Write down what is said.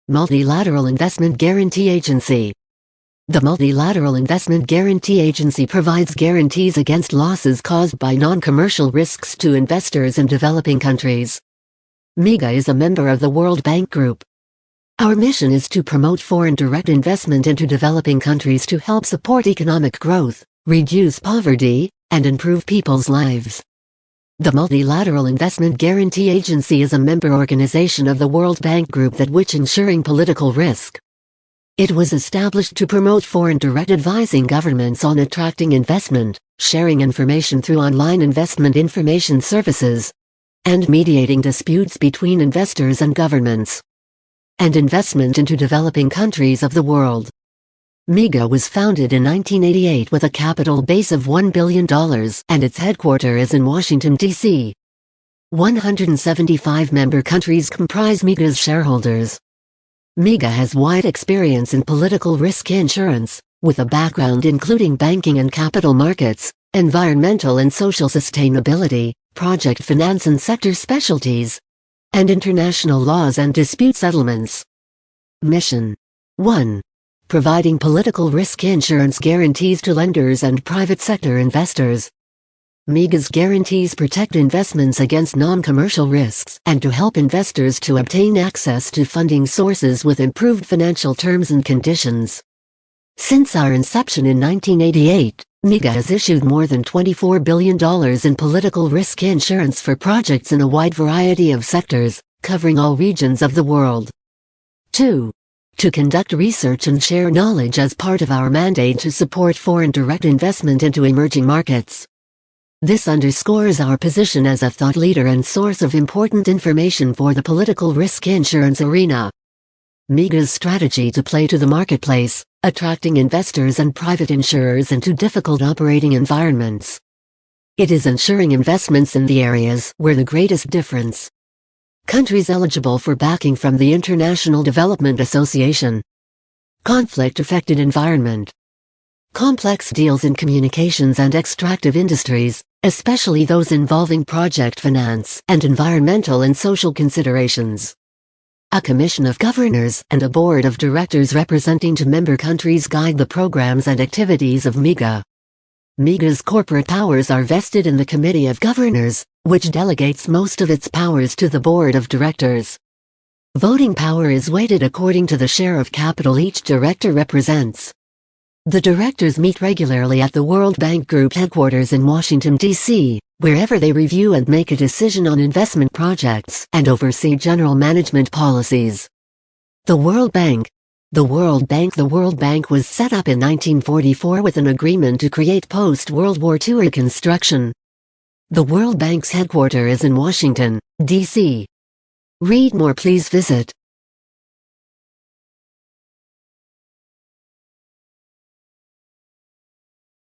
Multilateral Investment Guarantee Agency. The Multilateral Investment Guarantee Agency provides guarantees against losses caused by non-commercial risks to investors in developing countries. MIGA is a member of the World Bank Group. Our mission is to promote foreign direct investment into developing countries to help support economic growth, reduce poverty, and improve people's lives. The Multilateral Investment Guarantee Agency is a member organization of the World Bank Group that which ensuring political risk. It was established to promote foreign direct advising governments on attracting investment, sharing information through online investment information services, and mediating disputes between investors and governments, and investment into developing countries of the world. MIGA was founded in 1988 with a capital base of $1 billion and its headquarter is in Washington, D.C. 175 member countries comprise MIGA's shareholders. MIGA has wide experience in political risk insurance, with a background including banking and capital markets, environmental and social sustainability, project finance and sector specialties, and international laws and dispute settlements. Mission 1. Providing political risk insurance guarantees to lenders and private sector investors. MIGA's guarantees protect investments against non-commercial risks and to help investors to obtain access to funding sources with improved financial terms and conditions. Since our inception in 1988, MIGA has issued more than $24 billion in political risk insurance for projects in a wide variety of sectors, covering all regions of the world. 2. To conduct research and share knowledge as part of our mandate to support foreign direct investment into emerging markets. This underscores our position as a thought leader and source of important information for the political risk insurance arena. MIGA's strategy to play to the marketplace, attracting investors and private insurers into difficult operating environments. It is ensuring investments in the areas where the greatest difference. Countries eligible for backing from the International Development Association. Conflict-affected environment. Complex deals in communications and extractive industries, especially those involving project finance and environmental and social considerations. A commission of governors and a board of directors representing to member countries guide the programs and activities of MIGA. MIGA's corporate powers are vested in the Committee of Governors, which delegates most of its powers to the Board of Directors. Voting power is weighted according to the share of capital each director represents. The directors meet regularly at the World Bank Group headquarters in Washington, D.C., wherever they review and make a decision on investment projects and oversee general management policies. The World Bank. The World Bank was set up in 1944 with an agreement to create post-World War II reconstruction. The World Bank's headquarters is in Washington, D.C. Read more, please visit